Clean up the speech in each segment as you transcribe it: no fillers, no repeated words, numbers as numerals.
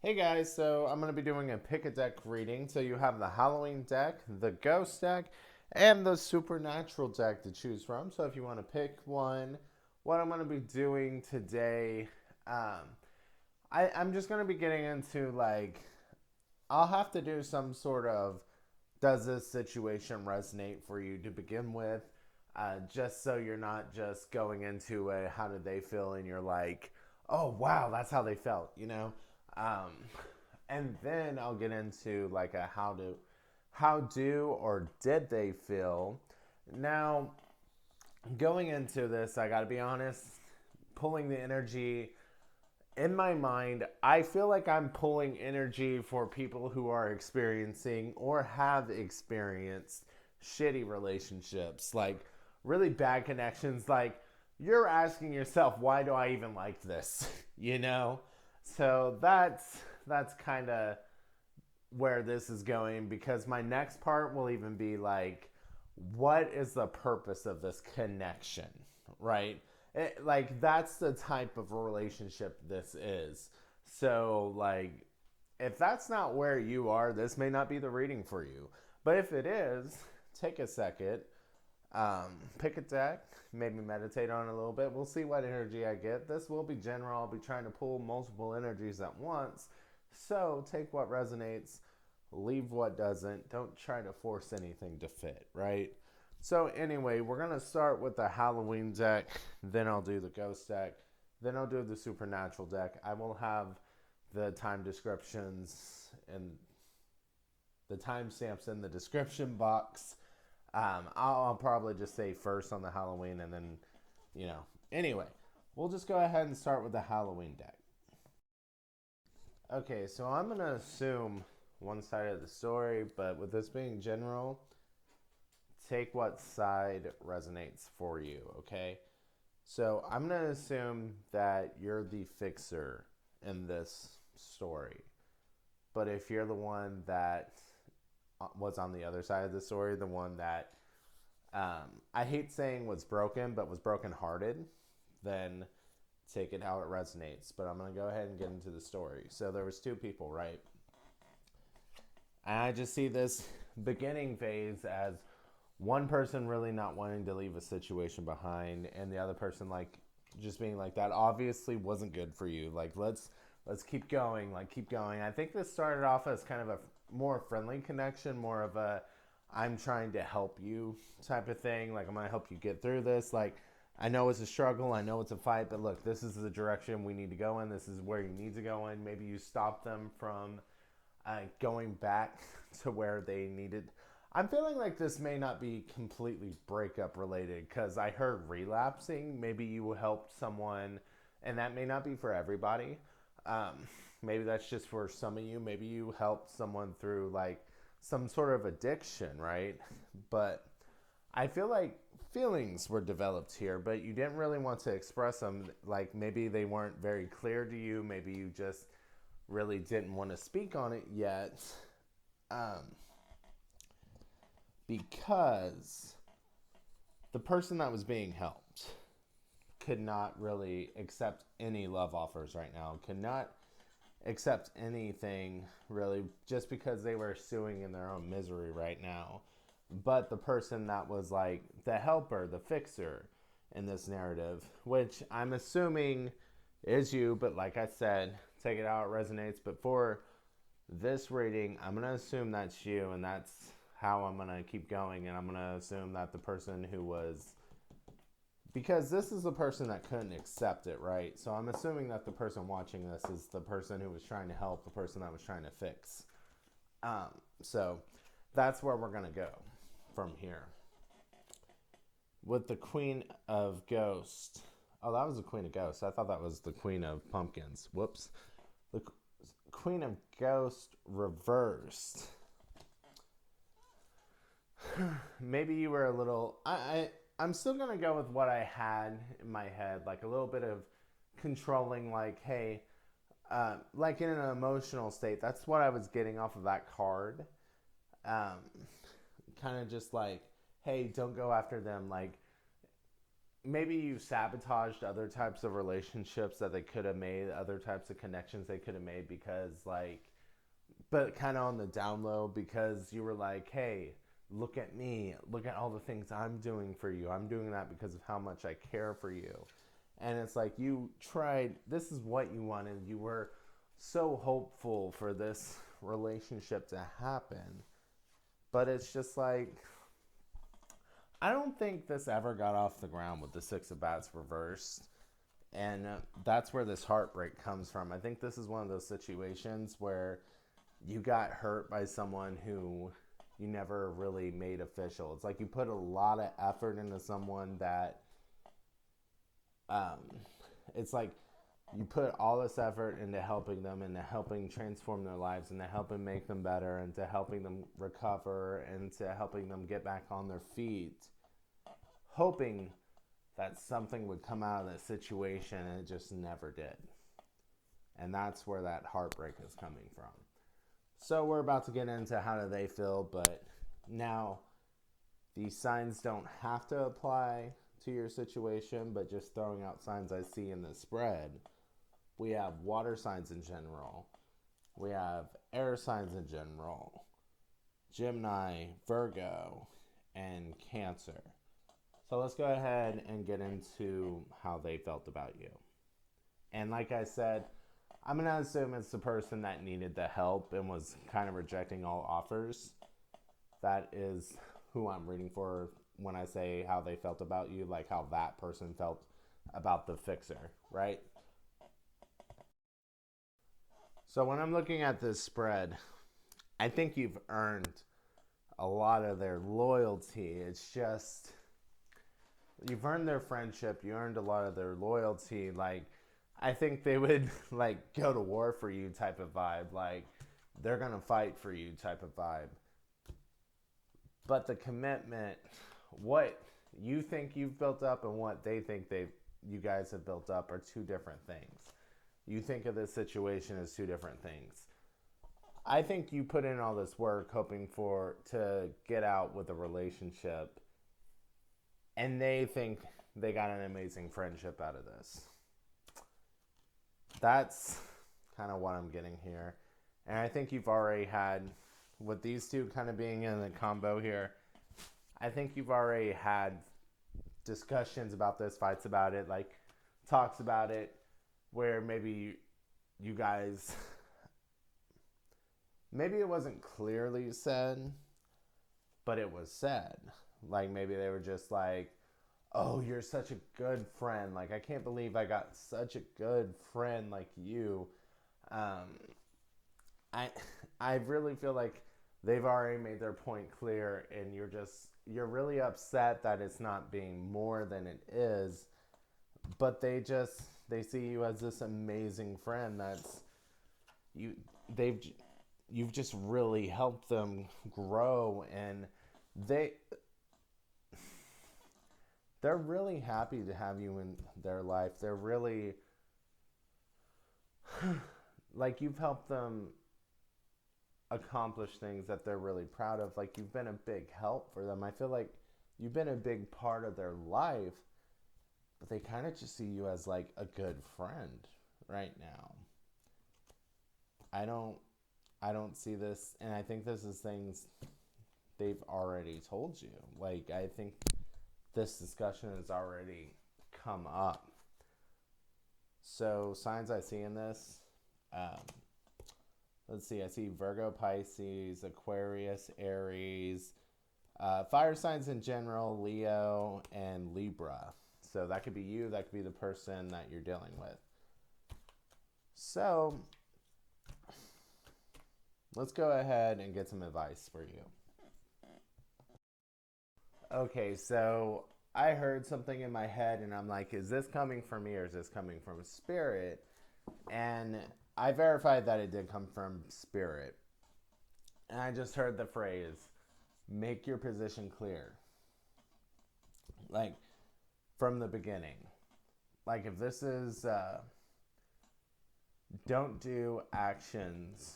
Hey guys, so I'm going to be doing a pick a deck reading. So you have the Halloween deck, the Ghost deck, and the Supernatural deck to choose from. So if you want to pick one, what I'm going to be doing today, um, I'm just going to be getting into I'll have to do some sort of does this situation resonate for you to begin with, just so you're not just going into a how did they feel and you're like, oh wow, that's how they felt, you know? Um, and then I'll get into like a how do or did they feel. Now, going into this, I got to be honest, pulling the energy in my mind, I feel like I'm pulling energy for people who are experiencing or have experienced shitty relationships, like really bad connections. Like, you're asking yourself, why do I even like this? you know? So that's kind of where this is going, because my next part will even be like, what is the purpose of this connection, right? Like, that's the type of relationship this is. So, like, if that's not where you are, this may not be the reading for you. But if it is, take a second, pick a deck, maybe meditate on it a little bit. We'll see what energy I get. This will be general. I'll be trying to pull multiple energies at once. So take what resonates, leave what doesn't. Don't try to force anything to fit, right? So anyway, we're going to start with the Halloween deck, then I'll do the Ghost deck, then I'll do the Supernatural deck. I will have the time descriptions and the timestamps in the description box. I'll probably just say first on the Halloween and then, you know. Anyway, we'll just go ahead and start with the Halloween deck. Okay, so I'm going to assume one side of the story, but with this being general, take what side resonates for you, okay? So I'm going to assume that you're the fixer in this story. But if you're the one that was on the other side of the story, the one that I hate saying was broken, but was brokenhearted, then take it how it resonates. But I'm going to go ahead and get into the story. So there was two people, right? And I just see this beginning phase as one person really not wanting to leave a situation behind, and the other person like just being like, that obviously wasn't good for you. Like, let's keep going, like keep going. I think this started off as kind of a more friendly connection, more of a I'm trying to help you type of thing. Like, I'm gonna help you get through this. Like, I know it's a struggle, I know it's a fight, but look, this is the direction we need to go in. This is where you need to go in. Maybe you stop them from going back to where they needed. I'm feeling like this may not be completely breakup related, because I heard relapsing. Maybe you helped someone, and that may not be for everybody. Um, Maybe that's just for some of you. Maybe you helped someone through like some sort of addiction, right? But I feel like feelings were developed here, but you didn't really want to express them. Like, maybe they weren't very clear to you. Maybe you just really didn't want to speak on it yet. Um, because the person that was being helped could not really accept any love offers right now, could not accept anything really, just because they were stewing in their own misery right now. But the person that was like the helper, the fixer in this narrative, which I'm assuming is you, but like I said, take it how it resonates. But for this reading, I'm going to assume that's you, and that's how I'm going to keep going. And I'm going to assume that the person who was, because this is the person that couldn't accept it, right? So I'm assuming that the person watching this is the person who was trying to help, the person that was trying to fix. So that's where we're going to go from here. With the Queen of Ghosts. Oh, that was the Queen of Ghosts. I thought that was the Queen of Pumpkins. Whoops. The Queen of Ghosts reversed. Maybe you were a little. I'm still gonna go with what I had in my head, like a little bit of controlling. Like, hey, like in an emotional state. That's what I was getting off of that card. Um, Kind of just like, hey, don't go after them. Like, maybe you sabotaged other types of relationships that they could have made, other types of connections they could have made because, like, but kind of on the down low because you were like, hey, look at me. Look at all the things I'm doing for you. I'm doing that because of how much I care for you. And it's like you tried, this is what you wanted. You were so hopeful for this relationship to happen. But it's just like, I don't think this ever got off the ground with the Six of Bats reversed. And that's where this heartbreak comes from. I think this is one of those situations where you got hurt by someone who you never really made official. It's like you put a lot of effort into someone that um, it's like you put all this effort into helping them, into helping transform their lives, into helping make them better, into helping them recover, and to helping them get back on their feet, hoping that something would come out of that situation, and it just never did. And that's where that heartbreak is coming from. So we're about to get into how do they feel, but now these signs don't have to apply to your situation, but just throwing out signs I see in the spread. We have water signs in general. We have air signs in general. Gemini, Virgo, and Cancer. So let's go ahead and get into how they felt about you. And like I said, I'm going to assume it's the person that needed the help and was kind of rejecting all offers. That is who I'm reading for when I say how they felt about you, like how that person felt about the fixer, right? So when I'm looking at this spread, I think you've earned a lot of their loyalty. It's just, you've earned their friendship. You earned a lot of their loyalty. Like, I think they would, like, go to war for you type of vibe. Like, they're going to fight for you type of vibe. But the commitment, what you think you've built up and what they think you guys have built up are two different things. You think of this situation as two different things. I think you put in all this work hoping to get out with a relationship, and they think they got an amazing friendship out of this. That's kind of what I'm getting here. And I think you've already had, with these two kind of being in the combo here, I think you've already had discussions about this, fights about it, like talks about it, where maybe you guys, maybe it wasn't clearly said, but it was said. Like maybe they were just like, oh, you're such a good friend. Like, I can't believe I got such a good friend like you. I really feel like they've already made their point clear, and you're really upset that it's not being more than it is, but they see you as this amazing friend that's you've just really helped them grow, and they're really happy to have you in their life. They're really like, you've helped them accomplish things that they're really proud of. Like, you've been a big help for them. I feel like you've been a big part of their life, but they kind of just see you as like a good friend right now. I don't see this, and I think this is things they've already told you. Like, I think this discussion has already come up. So signs I see in this, let's see, I see Virgo, Pisces, Aquarius, Aries, fire signs in general, Leo, and Libra. So that could be you, that could be the person that you're dealing with. So let's go ahead and get some advice for you. Okay, so I heard something in my head and I'm like, is this coming from me or is this coming from spirit? And I verified that it did come from spirit. And I just heard the phrase, make your position clear. Like, from the beginning. Like, if this is, don't do actions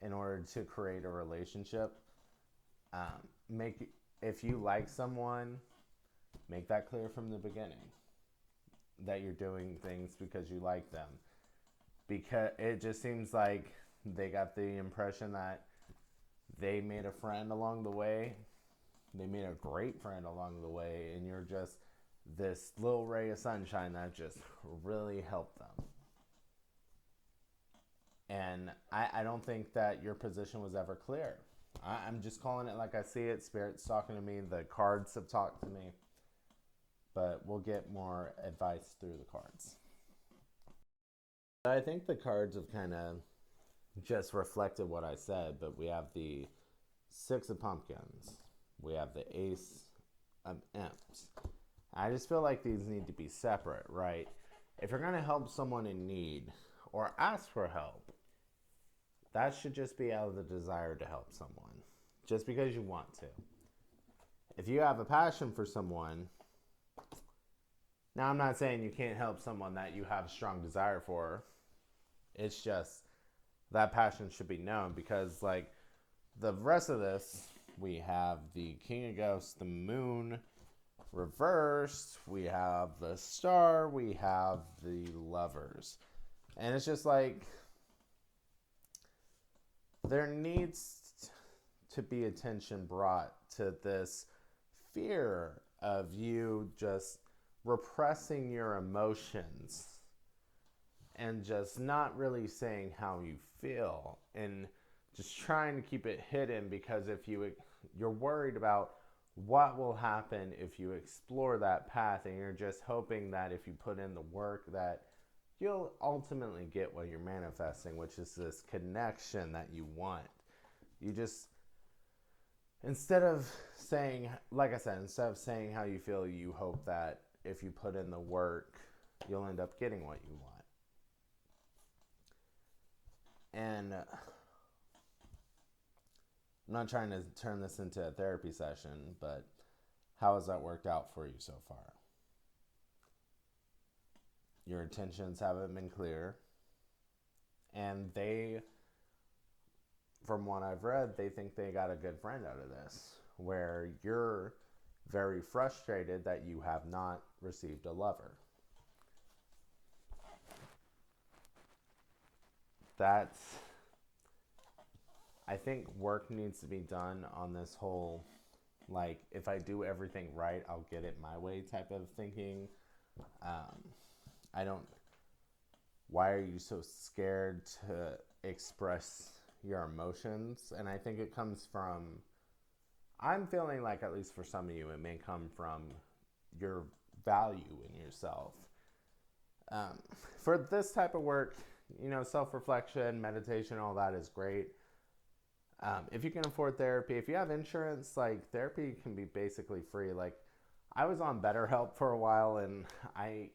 in order to create a relationship. If you like someone, Make that clear from the beginning that you're doing things because you like them. Because it just seems like they got the impression that they made a friend along the way. They made a great friend along the way, and you're just this little ray of sunshine that just really helped them. And I don't think that your position was ever clear. I'm just calling it like I see it. Spirit's talking to me. The cards have talked to me. But we'll get more advice through the cards. I think the cards have kind of just reflected what I said, but we have the Six of Pumpkins. We have the Ace of Imps. I just feel like these need to be separate, right? If you're going to help someone in need or ask for help, that should just be out of the desire to help someone, just because you want to. If you have a passion for someone, now I'm not saying you can't help someone that you have a strong desire for. It's just that passion should be known, because like the rest of this, we have the King of Ghosts, the Moon reversed, we have the Star, we have the Lovers. And it's just like there needs to be attention brought to this fear of you just repressing your emotions and just not really saying how you feel, and just trying to keep it hidden, because if you're worried about what will happen if you explore that path, and you're just hoping that if you put in the work that you'll ultimately get what you're manifesting, which is this connection that you want. You just, instead of saying, like I said, instead of saying how you feel, you hope that if you put in the work, you'll end up getting what you want. And I'm not trying to turn this into a therapy session, but how has that worked out for you so far? Your intentions haven't been clear. And they, from what I've read, they think they got a good friend out of this, where you're very frustrated that you have not received a lover. That's, I think work needs to be done on this whole, like, if I do everything right, I'll get it my way type of thinking. I don't, why are you so scared to express your emotions? And I think it comes from, I'm feeling like, at least for some of you, it may come from your value in yourself. For this type of work, self-reflection, meditation, all that is great. If you can afford therapy, if you have insurance, like, therapy can be basically free. Like, I was on BetterHelp for a while, and I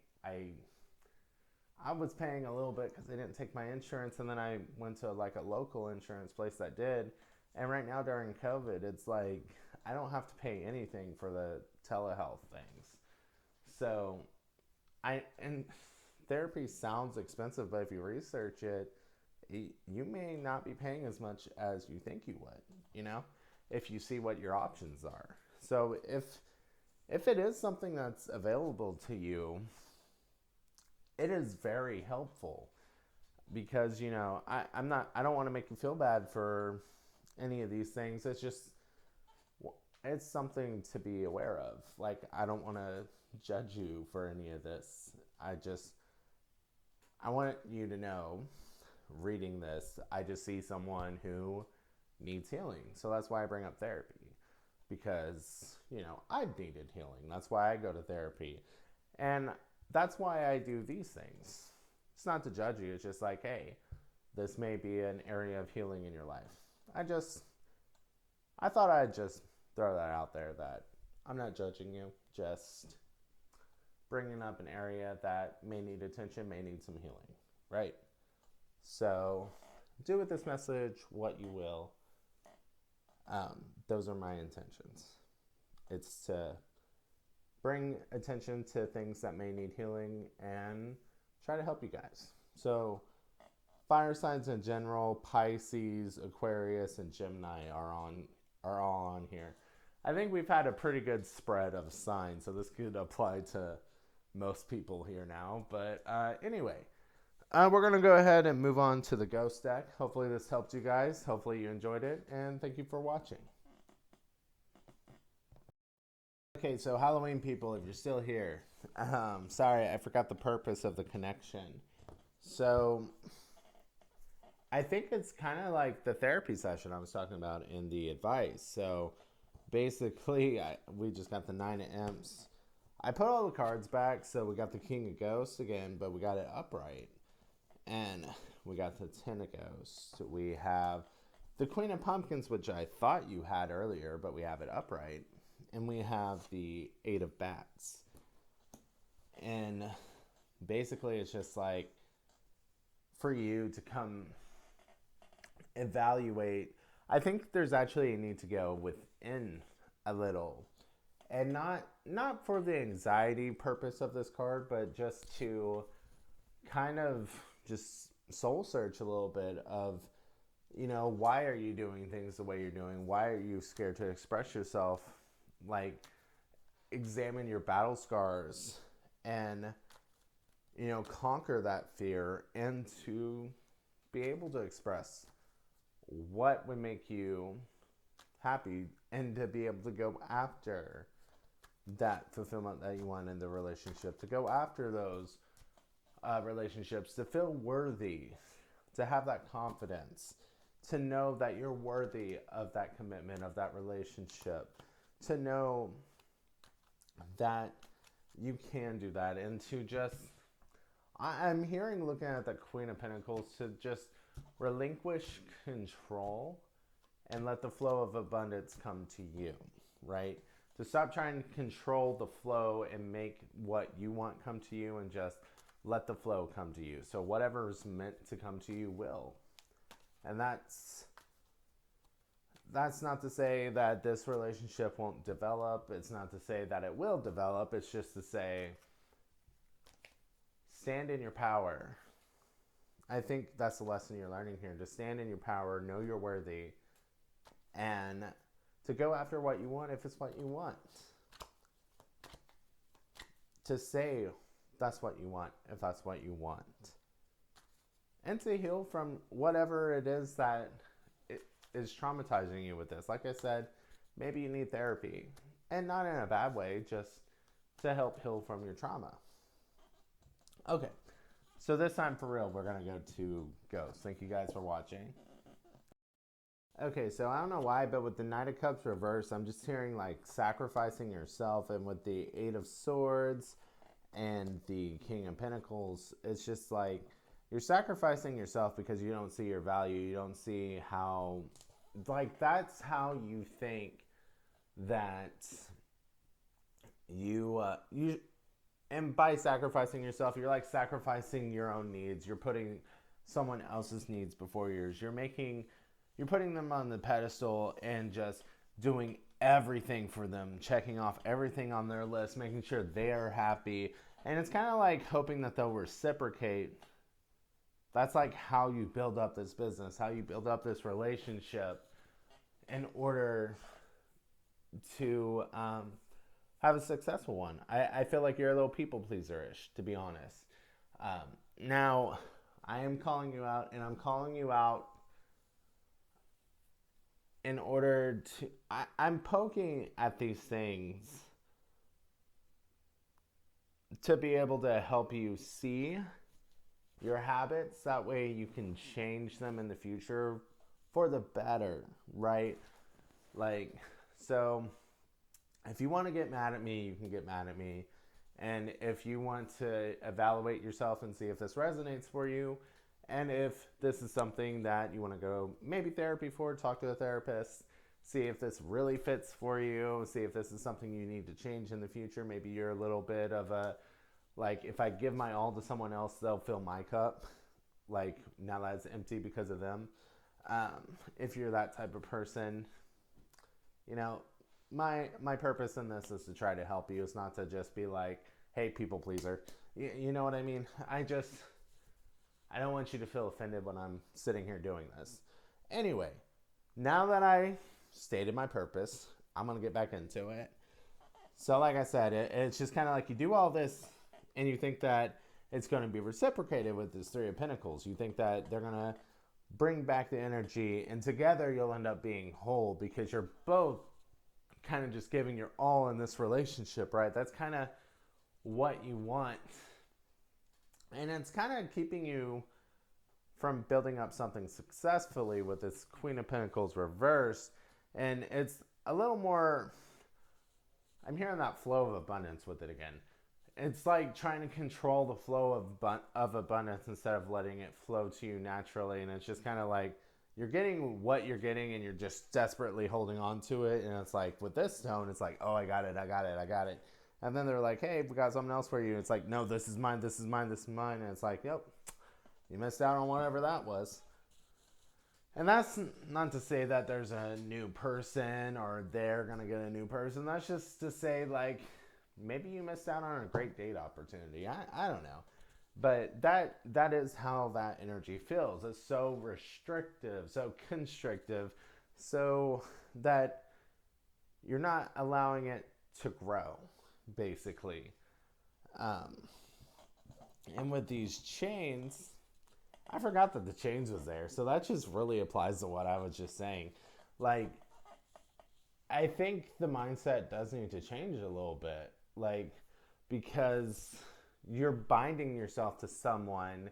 was paying a little bit because they didn't take my insurance, and then I went to like a local insurance place that did. And right now during COVID, it's like I don't have to pay anything for the telehealth things. So and therapy sounds expensive, but if you research it, you may not be paying as much as you think you would, if you see what your options are. So if it is something that's available to you, it is very helpful, because I don't want to make you feel bad for any of these things. It's something to be aware of. Like, I don't want to judge you for any of this. I want you to know, reading this, I just see someone who needs healing. So that's why I bring up therapy, because I've needed healing. That's why I go to therapy. And that's why I do these things. It's not to judge you. It's just like, hey, this may be an area of healing in your life. I thought I'd just throw that out there, that I'm not judging you, just bringing up an area that may need attention, may need some healing, right? So do with this message what you will. Those are my intentions. It's to bring attention to things that may need healing and try to help you guys. So fire signs in general, Pisces, Aquarius, and Gemini are all on here. I think we've had a pretty good spread of signs, so this could apply to most people here now. But anyway, we're going to go ahead and move on to the ghost deck. Hopefully this helped you guys. Hopefully you enjoyed it, and thank you for watching. Okay, so Halloween people, if you're still here, sorry, I forgot the purpose of the connection. So I think it's kind of like the therapy session I was talking about in the advice. So basically, we just got the 9 of imps. I put all the cards back, so we got the King of Ghosts again, but we got it upright. And we got the 10 of Ghosts. We have the Queen of Pumpkins, which I thought you had earlier, but we have it upright. And we have the 8 of Bats. And basically, it's just like for you to come evaluate. I think there's actually a need to go within a little, and not for the anxiety purpose of this card, but just to kind of just soul search a little bit of, why are you doing things the way you're doing? Why are you scared to express yourself? Like, examine your battle scars and conquer that fear, and to be able to express what would make you happy, and to be able to go after that fulfillment that you want in the relationship, to go after those relationships, to feel worthy, to have that confidence, to know that you're worthy of that commitment, of that relationship, to know that you can do that, and to just, I'm hearing, looking at the Queen of Pentacles, to just relinquish control and let the flow of abundance come to you, right? To stop trying to control the flow and make what you want come to you, and just let the flow come to you. So whatever is meant to come to you will. And that's not to say that this relationship won't develop. It's not to say that it will develop. It's just to say, stand in your power. I think that's the lesson you're learning here. To stand in your power, know you're worthy, and to go after what you want if it's what you want. To say that's what you want if that's what you want. And to heal from whatever it is that is traumatizing you with this. Like I said, maybe you need therapy, and not in a bad way, just to help heal from your trauma. Okay, so this time for real, we're going to go to ghosts. Thank you guys for watching. Okay, so I don't know why, but with the Knight of Cups reversed, I'm just hearing like sacrificing yourself, and with the 8 of Swords and the King of Pentacles, it's just like you're sacrificing yourself because you don't see your value. You don't see how, like, that's how you think that you and by sacrificing yourself, you're like sacrificing your own needs. You're putting someone else's needs before yours. You're putting them on the pedestal and just doing everything for them, checking off everything on their list, making sure they are happy. And it's kind of like hoping that they'll reciprocate. That's like how you build up this business, how you build up this relationship in order to have a successful one. I feel like you're a little people pleaser-ish, to be honest. Now, I am calling you out, and I'm calling you out in order to, I'm poking at these things to be able to help you see your habits. That way you can change them in the future for the better, right? Like, so if you want to get mad at me, you can get mad at me. And if you want to evaluate yourself and see if this resonates for you, and if this is something that you want to go maybe therapy for, talk to a therapist, see if this really fits for you, see if this is something you need to change in the future. Maybe you're a little bit of a, like, if I give my all to someone else, they'll fill my cup. Like, now that it's empty because of them. If you're that type of person, my purpose in this is to try to help you. It's not to just be like, hey, people pleaser. You know what I mean? I don't want you to feel offended when I'm sitting here doing this. Anyway, now that I stated my purpose, I'm going to get back into it. So, like I said, it's just kind of like you do all this and you think that it's going to be reciprocated with this Three of Pentacles. You think that they're going to bring back the energy, and together you'll end up being whole because you're both kind of just giving your all in this relationship, right? That's kind of what you want. And it's kind of keeping you from building up something successfully with this Queen of Pentacles reversed. And it's a little more, I'm hearing that flow of abundance with it again. It's like trying to control the flow of abundance instead of letting it flow to you naturally. And it's just kind of like you're getting what you're getting and you're just desperately holding on to it. And it's like with this stone, it's like, oh, I got it. And then they're like, hey, we got something else for you. It's like, no, this is mine. And it's like, yep, you missed out on whatever that was. And that's not to say that there's a new person or they're going to get a new person. That's just to say, like, maybe you missed out on a great date opportunity. I don't know. But that is how that energy feels. It's so restrictive, so constrictive, so that you're not allowing it to grow, basically. And with these chains, I forgot that the chains was there. So that just really applies to what I was just saying. Like, I think the mindset does need to change a little bit. Like, because you're binding yourself to someone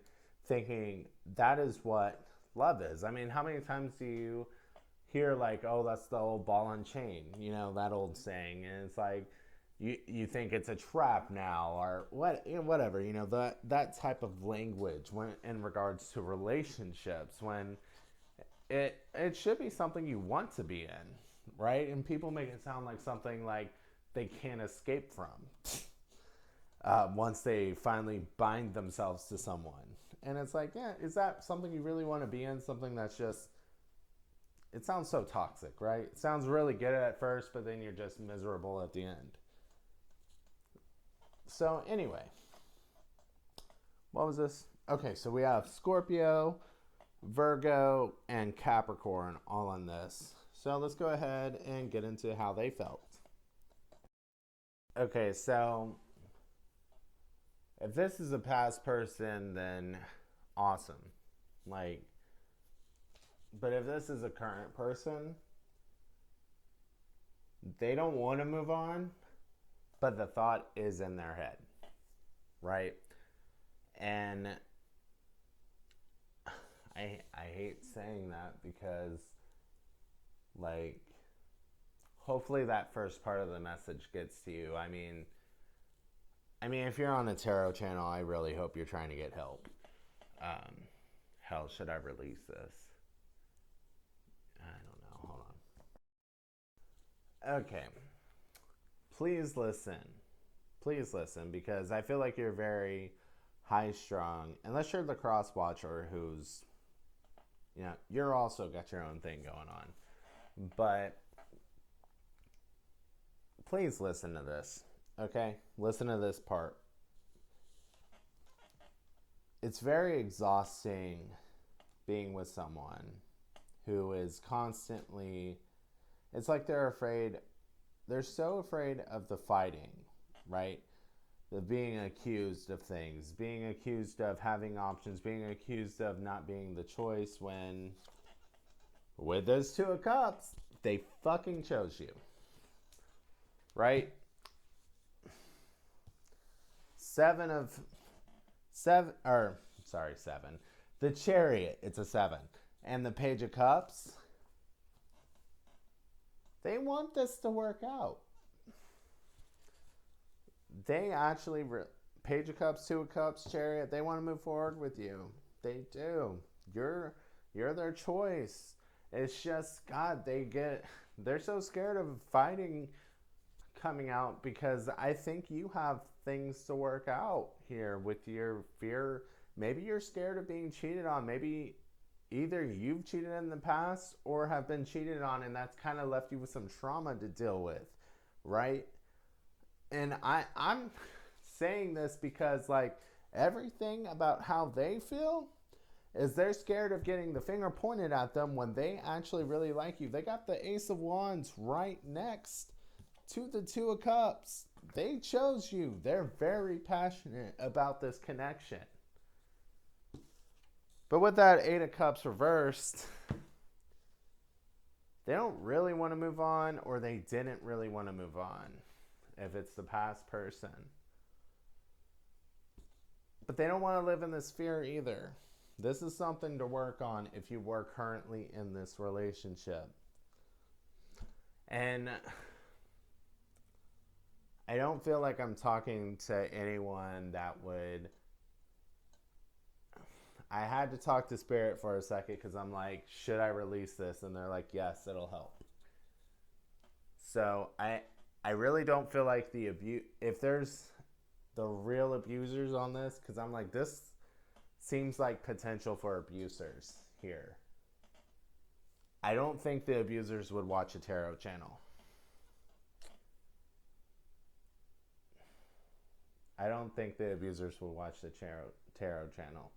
thinking that is what love is. I mean, how many times do you hear like, oh, that's the old ball and chain, you know, that old saying. And it's like, you think it's a trap now or whatever, you know, that type of language when in regards to relationships, when it should be something you want to be in, right? And people make it sound like something like they can't escape from once they finally bind themselves to someone. And it's like, yeah, is that something you really want to be in? Something that's just, it sounds so toxic, right? It sounds really good at first, but then you're just miserable at the end. So anyway, what was this? Okay, so we have Scorpio, Virgo, and Capricorn all on this. So let's go ahead and get into how they felt. Okay, so if this is a past person, then awesome. Like, but if this is a current person, they don't want to move on, but the thought is in their head, right? And I hate saying that because, like, hopefully that first part of the message gets to you. I mean, if you're on a tarot channel, I really hope you're trying to get help. Hell, should I release this? I don't know. Hold on. Okay. Please listen, because I feel like you're very high strung, unless you're the cross watcher who's, you know, you're also got your own thing going on. But please listen to this, okay? Listen to this part. It's very exhausting being with someone who is constantly, it's like they're so afraid of the fighting, right? Of being accused of things, being accused of having options, being accused of not being the choice when, with those Two of Cups, they fucking chose you, right? Seven. The Chariot, it's a 7. And the Page of Cups, they want this to work out. They actually, Page of Cups, Two of Cups, Chariot, they want to move forward with you. They do. You're their choice. It's just, God, they're so scared of fighting coming out because I think you have things to work out here with your fear. Maybe you're scared of being cheated on. Maybe either you've cheated in the past or have been cheated on, and that's kind of left you with some trauma to deal with, right? And I'm saying this because, like, everything about how they feel is they're scared of getting the finger pointed at them when they actually really like you. They got the Ace of Wands right next to the Two of Cups. They chose you. They're very passionate about this connection. But with that Eight of Cups reversed, they don't really want to move on, or they didn't really want to move on if it's the past person. But they don't want to live in this fear either. This is something to work on if you were currently in this relationship. And I don't feel like I'm talking to anyone that would... I had to talk to Spirit for a second because I'm like, should I release this? And they're like, yes, it'll help. So I really don't feel like if there's the real abusers on this, because I'm like, this seems like potential for abusers here. I don't think the abusers would watch a tarot channel. I don't think the abusers would watch the tarot channel.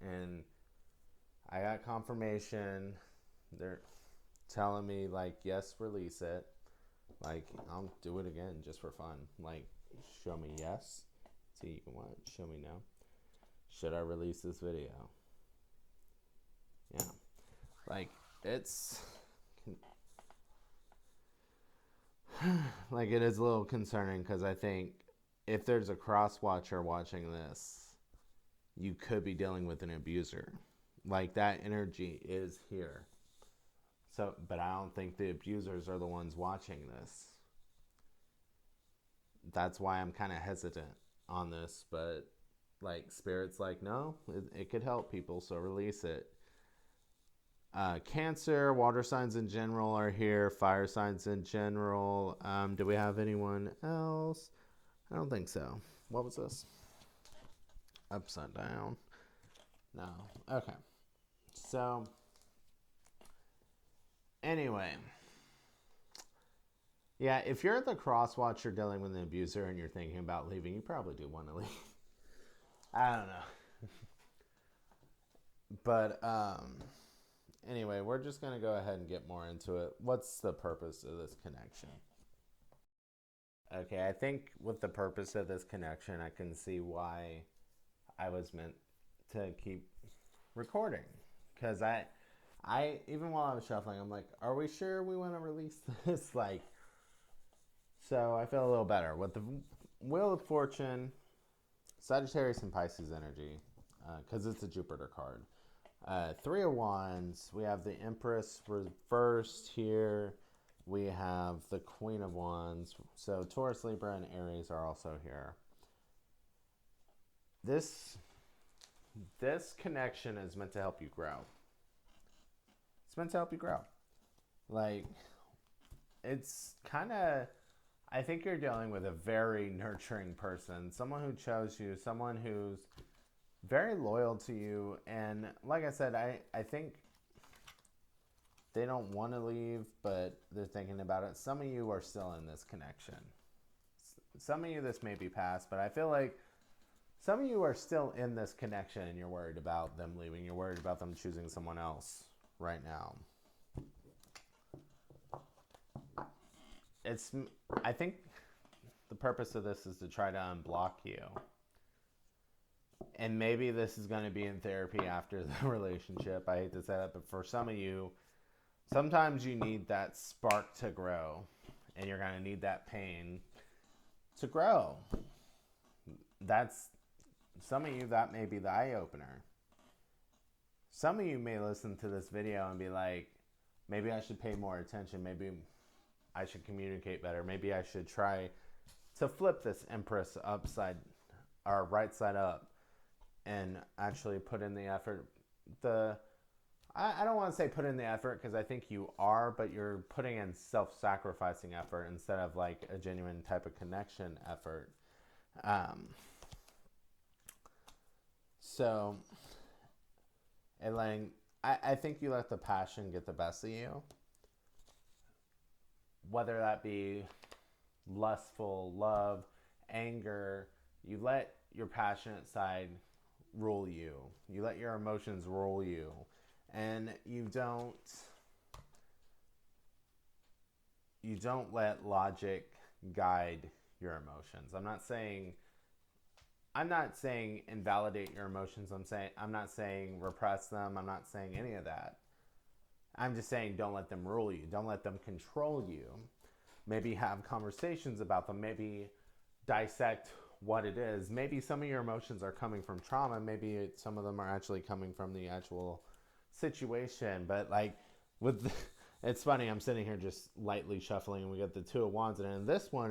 And I got confirmation. They're telling me, like, yes, release it. Like, I'll do it again just for fun. Like, show me yes. See, what? Show me no. Should I release this video? Yeah. Like, it's... like, it is a little concerning because I think if there's a cross-watcher watching this, you could be dealing with an abuser. Like, that energy is here. So, but I don't think the abusers are the ones watching this. That's why I'm kind of hesitant on this. But, like, Spirit's like, no, it could help people, so release it. Cancer, water signs in general are here. Fire signs in general. Do we have anyone else? I don't think so. What was this? Upside down. No. Okay. So, anyway. Yeah, if you're the cross-watcher dealing with an abuser and you're thinking about leaving, you probably do want to leave. I don't know. But, anyway, we're just going to go ahead and get more into it. What's the purpose of this connection? Okay, I think with the purpose of this connection, I can see why I was meant to keep recording. Because I even while I was shuffling, I'm like, are we sure we want to release this? Like, so I feel a little better. With the Wheel of Fortune, Sagittarius and Pisces energy, because it's a Jupiter card. Three of Wands, we have the Empress reversed here. We have the Queen of Wands. So Taurus, Libra, and Aries are also here. This connection is meant to help you grow. It's meant to help you grow. Like, it's kind of... I think you're dealing with a very nurturing person. Someone who chose you. Someone who's very loyal to you. And like I said, I think they don't want to leave, but they're thinking about it. Some of you are still in this connection. Some of you, this may be past, but I feel like some of you are still in this connection and you're worried about them leaving. You're worried about them choosing someone else right now. I think the purpose of this is to try to unblock you. And maybe this is going to be in therapy after the relationship. I hate to say that, but for some of you, sometimes you need that spark to grow. And you're going to need that pain to grow. Some of you, that may be the eye-opener. Some of you may listen to this video and be like, maybe I should pay more attention. Maybe I should communicate better. Maybe I should try to flip this Empress upside or right side up and actually put in the effort. I don't want to say put in the effort because I think you are, but you're putting in self-sacrificing effort instead of like a genuine type of connection effort. So, Elaine, I think you let the passion get the best of you. Whether that be lustful, love, anger, you let your passionate side rule you. You let your emotions rule you. And you don't let logic guide your emotions. I'm not saying invalidate your emotions. I'm not saying repress them. I'm not saying any of that. I'm just saying don't let them rule you. Don't let them control you. Maybe have conversations about them. Maybe dissect what it is. Maybe some of your emotions are coming from trauma. Maybe some of them are actually coming from the actual situation. But like with the, it's funny. I'm sitting here just lightly shuffling, and we got the Two of Wands, and in this one,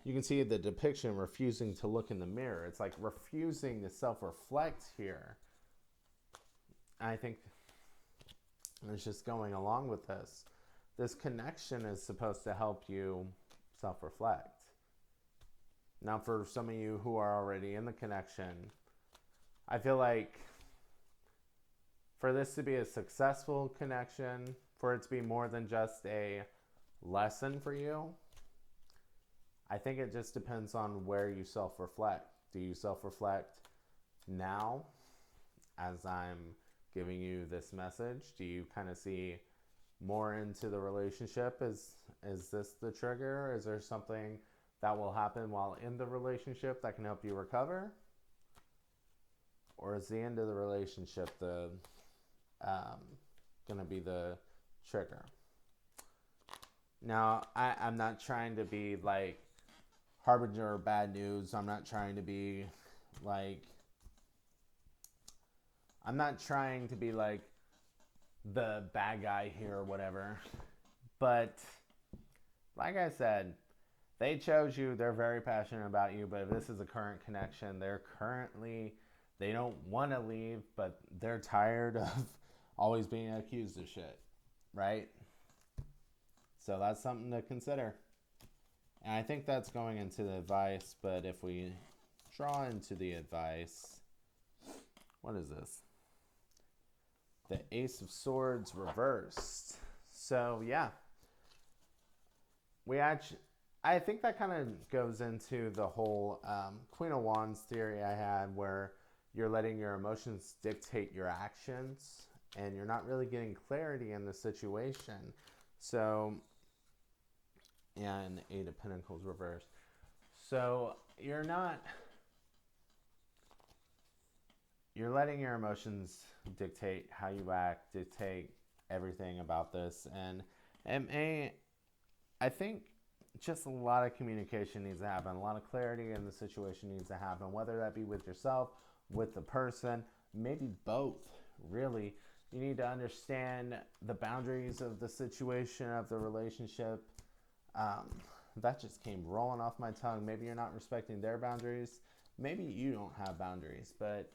you can see the depiction refusing to look in the mirror. It's like refusing to self-reflect here. I think it's just going along with this. This connection is supposed to help you self-reflect. Now, for some of you who are already in the connection, I feel like for this to be a successful connection, for it to be more than just a lesson for you, I think it just depends on where you self-reflect. Do you self-reflect now as I'm giving you this message? Do you kind of see more into the relationship? Is this the trigger? Is there something that will happen while in the relationship that can help you recover? Or is the end of the relationship going to be the trigger? Now, I'm not trying to be like harbinger of bad news. I'm not trying to be like the bad guy here or whatever. But like I said, they chose you. They're very passionate about you. But if this is a current connection, they don't want to leave, but they're tired of always being accused of shit, right? So that's something to consider. And I think that's going into the advice, but if we draw into the advice, what is this? The Ace of Swords reversed. So yeah, I think that kind of goes into the whole Queen of Wands theory I had, where you're letting your emotions dictate your actions and you're not really getting clarity in the situation. So, yeah, and Eight of Pentacles reversed. So you're letting your emotions dictate how you act, dictate everything about this. And I think just a lot of communication needs to happen. A lot of clarity in the situation needs to happen, whether that be with yourself, with the person, maybe both, really. You need to understand the boundaries of the situation, of the relationship. That just came rolling off my tongue. Maybe you're not respecting their boundaries. Maybe you don't have boundaries, but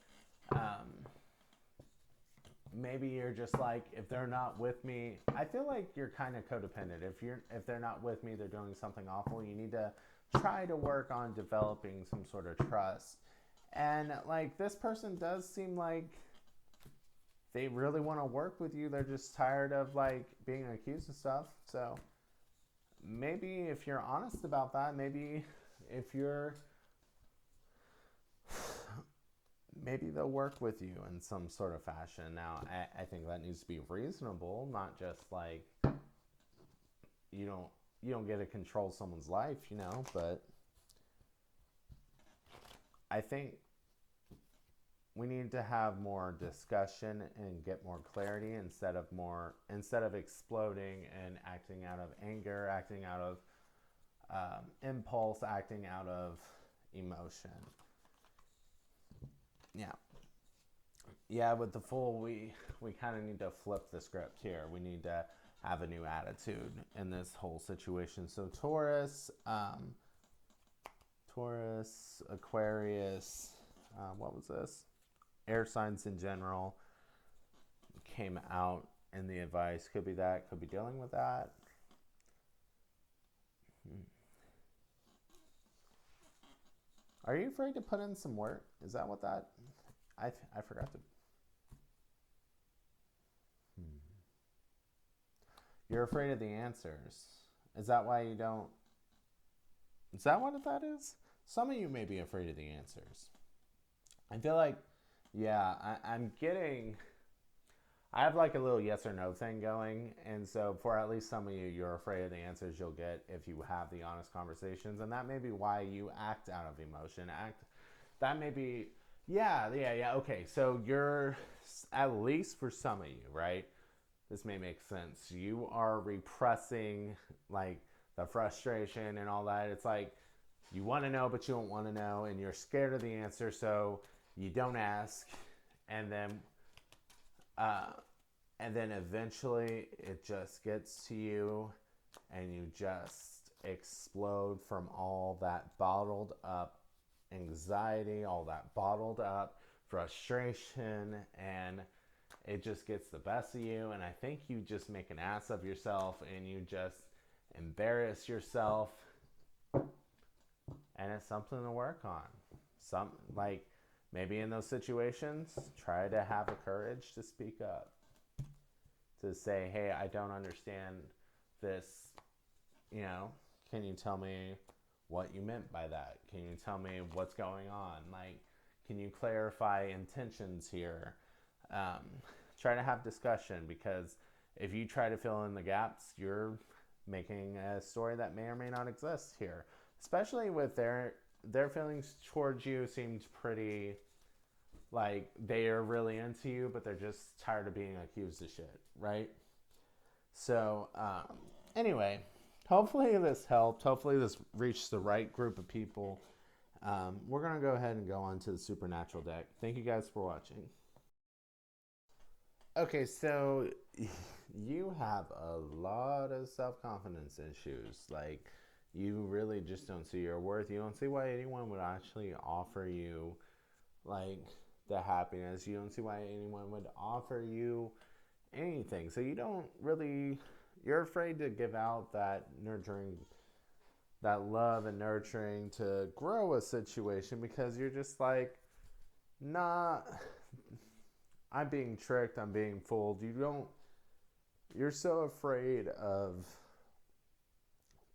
maybe you're just like, if they're not with me, I feel like you're kind of codependent. If they're not with me, they're doing something awful. You need to try to work on developing some sort of trust. And like, this person does seem like they really want to work with you. They're just tired of like being accused of stuff. So maybe if you're honest about that, maybe they'll work with you in some sort of fashion. Now, I think that needs to be reasonable, not just like you don't get to control someone's life, but I think we need to have more discussion and get more clarity instead of exploding and acting out of anger, acting out of impulse, acting out of emotion. Yeah, with the Fool, we kind of need to flip the script here. We need to have a new attitude in this whole situation. So Taurus, Aquarius, what was this? Air signs in general came out in the advice. Could be that, could be dealing with that. Are you afraid to put in some work? Is that what that... I forgot to... You're afraid of the answers. Is that why you don't... Is that what that is? some of you may be afraid of the answers. I feel like, yeah, I'm getting, I have like a little yes or no thing going. And so for at least some of you, you're afraid of the answers you'll get if you have the honest conversations. And that may be why you act out of emotion. That may be, yeah. Okay, so you're, at least for some of you, right? This may make sense. You are repressing like the frustration and all that. It's like you want to know, but you don't want to know, and you're scared of the answer, so you don't ask. And then, uh, and then eventually it just gets to you, and you just explode from all that bottled up anxiety, all that bottled up frustration, and it just gets the best of you. And I think you just make an ass of yourself, and you just embarrass yourself, and it's something to work on. Some, like, maybe in those situations, try to have the courage to speak up, to say, hey, I don't understand this, you know, can you tell me what you meant by that? Can you tell me what's going on? Like, can you clarify intentions here? Try to have discussion, because if you try to fill in the gaps, you're making a story that may or may not exist here. Especially with their feelings towards you seemed pretty like they are really into you, but they're just tired of being accused of shit, right? So anyway, hopefully this helped. Hopefully this reached the right group of people. We're gonna go ahead and go on to the supernatural deck. Thank you guys for watching. Okay, so you have a lot of self-confidence issues. Like, you really just don't see your worth. You don't see why anyone would actually offer you, like, the happiness. You don't see why anyone would offer you anything. So you don't really, you're afraid to give out that nurturing, that love and nurturing to grow a situation, because you're just like, nah, I'm being tricked, I'm being fooled. You're so afraid of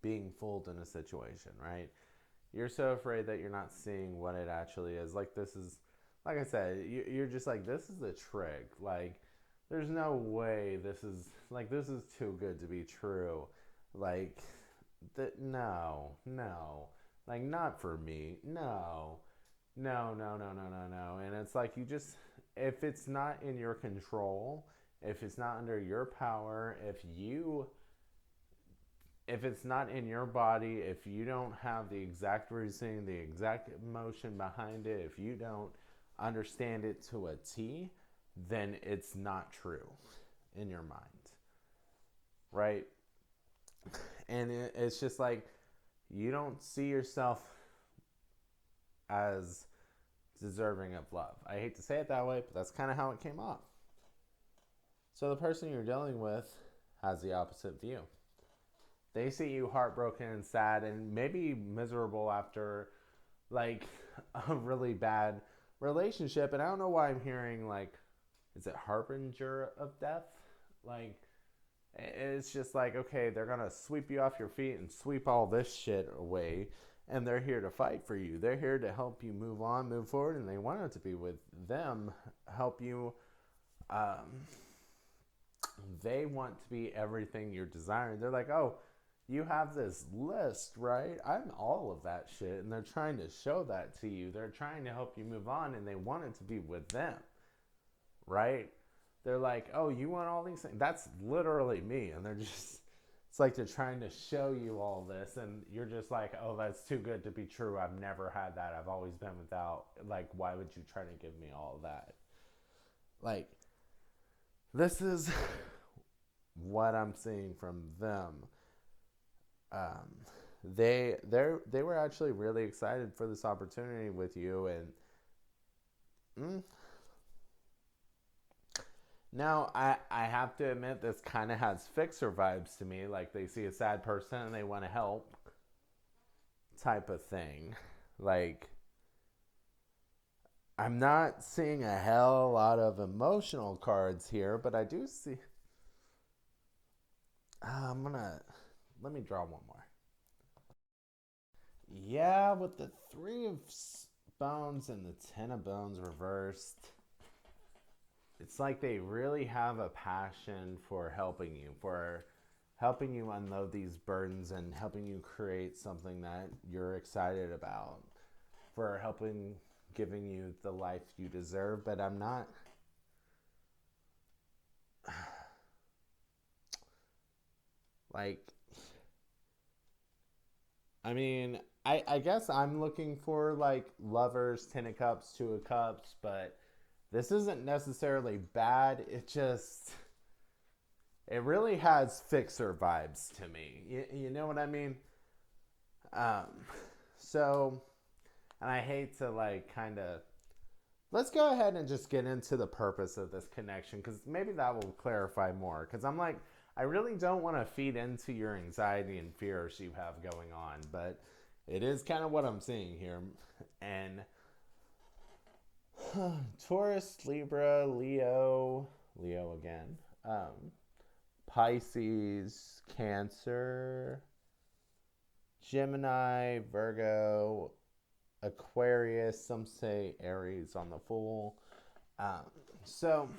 being fooled in a situation, right? You're so afraid that you're not seeing what it actually is. Like, this is, like I said, you're just like, this is a trick. Like, there's no way this is too good to be true. Like, no. Like, not for me. No. No. And it's like, you just, if it's not in your control, if it's not under your power, if it's not in your body, if you don't have the exact reasoning, the exact emotion behind it, if you don't understand it to a T, then it's not true in your mind, right? And it's just like, you don't see yourself as deserving of love. I hate to say it that way, but that's kind of how it came off. So the person you're dealing with has the opposite view. They see you heartbroken and sad and maybe miserable after like a really bad relationship. And I don't know why I'm hearing like, is it harbinger of death? Like, it's just like, okay, they're going to sweep you off your feet and sweep all this shit away. And they're here to fight for you. They're here to help you move on, move forward. And they want it to be with them, help you. They want to be everything you're desiring. They're like, oh, you have this list, right? I'm all of that shit. And they're trying to show that to you. They're trying to help you move on, and they want it to be with them, right? They're like, oh, you want all these things? That's literally me. And they're just, it's like they're trying to show you all this. And you're just like, oh, that's too good to be true. I've never had that. I've always been without. Like, why would you try to give me all of that? Like, this is what I'm seeing from them. They were actually really excited for this opportunity with you, and now I have to admit, this kind of has fixer vibes to me. Like, they see a sad person and they want to help, type of thing. Like, I'm not seeing a hell lot of emotional cards here, but I do see. Let me draw one more. Yeah, with the three of bones and the 10 of bones reversed, it's like they really have a passion for helping you unload these burdens and helping you create something that you're excited about, for helping giving you the life you deserve. But I'm not like, I mean, I guess I'm looking for like lovers, 10 of cups, 2 of cups, but this isn't necessarily bad. It really has fixer vibes to me. You know what I mean? Um, so, and I hate to like kind of, let's go ahead and just get into the purpose of this connection, because maybe that will clarify more. Because I'm like, I really don't want to feed into your anxiety and fears you have going on, but it is kind of what I'm seeing here. And Taurus, Libra, Leo again, Pisces, Cancer, Gemini, Virgo, Aquarius, some say Aries on the full. Um, so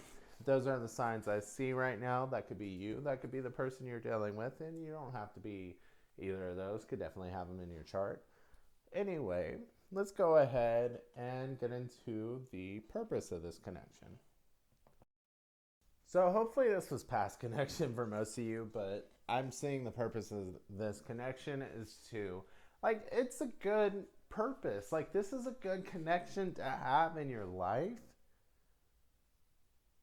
those are the signs I see right now. That could be you. That could be the person you're dealing with, and you don't have to be either of those. Could definitely have them in your chart. Anyway, let's go ahead and get into the purpose of this connection. So hopefully this was past connection for most of you, but I'm seeing the purpose of this connection is to, like, it's a good purpose. Like, this is a good connection to have in your life.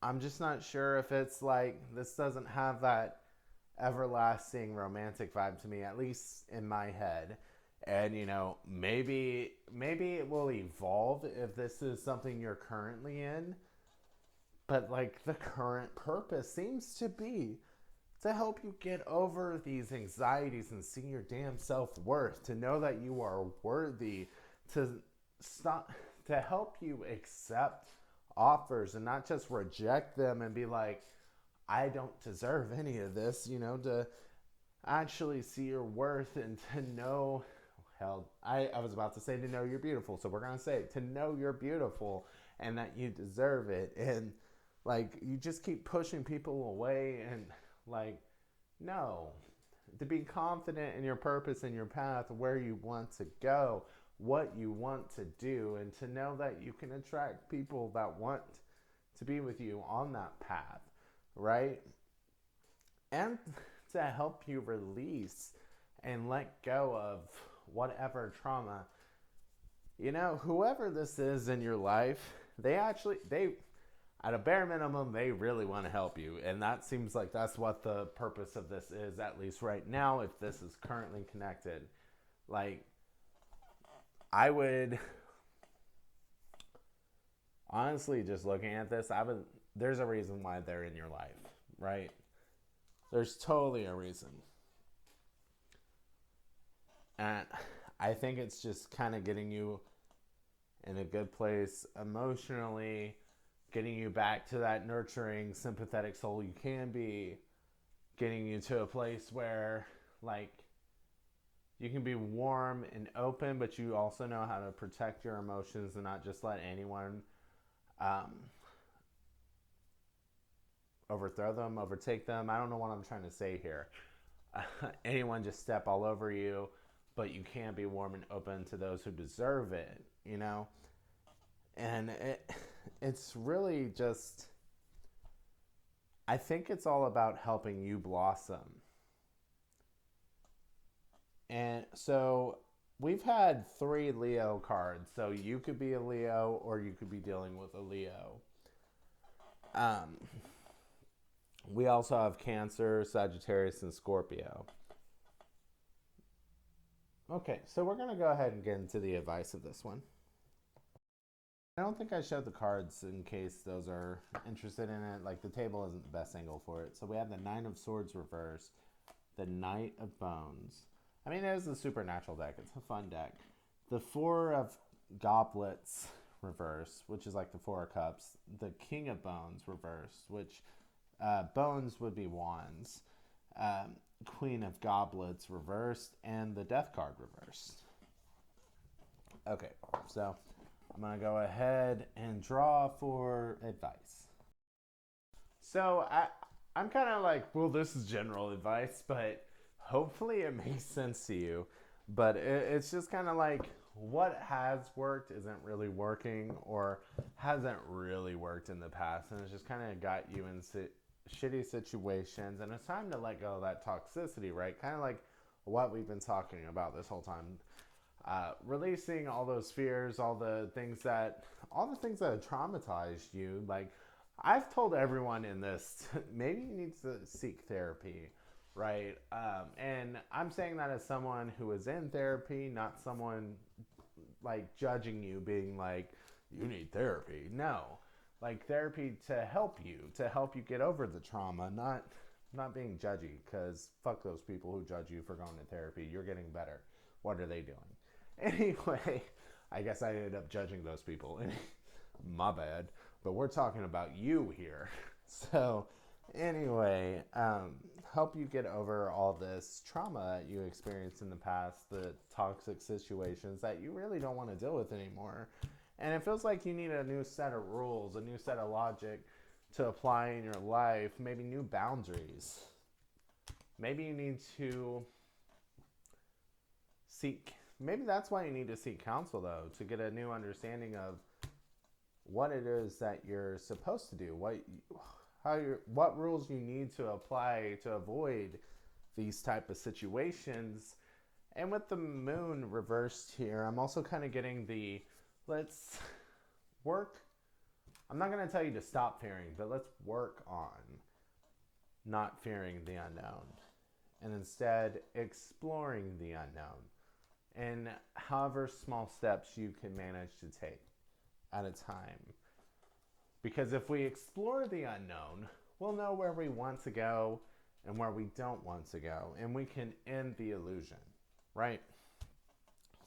I'm just not sure if it's like, this doesn't have that everlasting romantic vibe to me, at least in my head. And maybe it will evolve if this is something you're currently in. But like, the current purpose seems to be to help you get over these anxieties and see your damn self-worth, to know that you are worthy, to stop, to help you accept offers and not just reject them and be like, I don't deserve any of this, to actually see your worth and to know, hell, I was about to say to know you're beautiful, so we're going to say to know you're beautiful and that you deserve it. And like, you just keep pushing people away, and like, no, to be confident in your purpose and your path, where you want to go, what you want to do, and to know that you can attract people that want to be with you on that path, right? And to help you release and let go of whatever trauma. Whoever this is in your life, they at a bare minimum, they really want to help you. And that seems like that's what the purpose of this is, at least right now, if this is currently connected. Like, I would honestly, just looking at this, there's a reason why they're in your life, right? There's totally a reason. And I think it's just kind of getting you in a good place emotionally, getting you back to that nurturing, sympathetic soul you can be, getting you to a place where, like, you can be warm and open, but you also know how to protect your emotions and not just let anyone um, overthrow them, overtake them. I don't know what I'm trying to say here. Anyone just step all over you, but you can be warm and open to those who deserve it. And it's really just, I think it's all about helping you blossom. And so we've had 3 Leo cards. So you could be a Leo or you could be dealing with a Leo. Um, we also have Cancer, Sagittarius, and Scorpio. Okay, so we're going to go ahead and get into the advice of this one. I don't think I showed the cards in case those are interested in it. Like, the table isn't the best angle for it. So we have the 9 of Swords reversed, the Knight of Bones. I mean, it is a supernatural deck. It's a fun deck. The 4 of Goblets reversed, which is like the 4 of Cups. The King of Bones reversed, which bones would be wands. Queen of Goblets reversed, and the Death card reversed. Okay, so I'm going to go ahead and draw for advice. So I'm kind of like, well, this is general advice, but hopefully it makes sense to you. But it's just kind of like what has worked isn't really working or hasn't really worked in the past. And it's just kind of got you in shitty situations. And it's time to let go of that toxicity, right? Kind of like what we've been talking about this whole time. Releasing all those fears, all the things that have traumatized you. Like I've told everyone in this, maybe you need to seek therapy, right? And I'm saying that as someone who is in therapy, not someone like judging you, being like, you need therapy. No, like therapy to help you get over the trauma, not being judgy. Because fuck those people who judge you for going to therapy. You're getting better. What are they doing? Anyway, I guess I ended up judging those people. My bad. But we're talking about you here. So, anyway, help you get over all this trauma you experienced in the past, the toxic situations that you really don't want to deal with anymore. And it feels like you need a new set of rules, a new set of logic to apply in your life, maybe new boundaries. Maybe you need to seek, maybe that's why you need to seek counsel, though, to get a new understanding of what it is that you're supposed to do, what rules you need to apply to avoid these type of situations. And with the moon reversed here, I'm also kind of getting the let's work. I'm not going to tell you to stop fearing, but let's work on not fearing the unknown and instead exploring the unknown and however small steps you can manage to take at a time. Because if we explore the unknown, we'll know where we want to go and where we don't want to go, and we can end the illusion, right?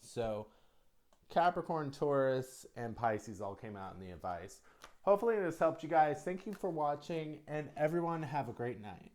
So, Capricorn, Taurus, and Pisces all came out in the advice. Hopefully, this helped you guys. Thank you for watching, and everyone have a great night.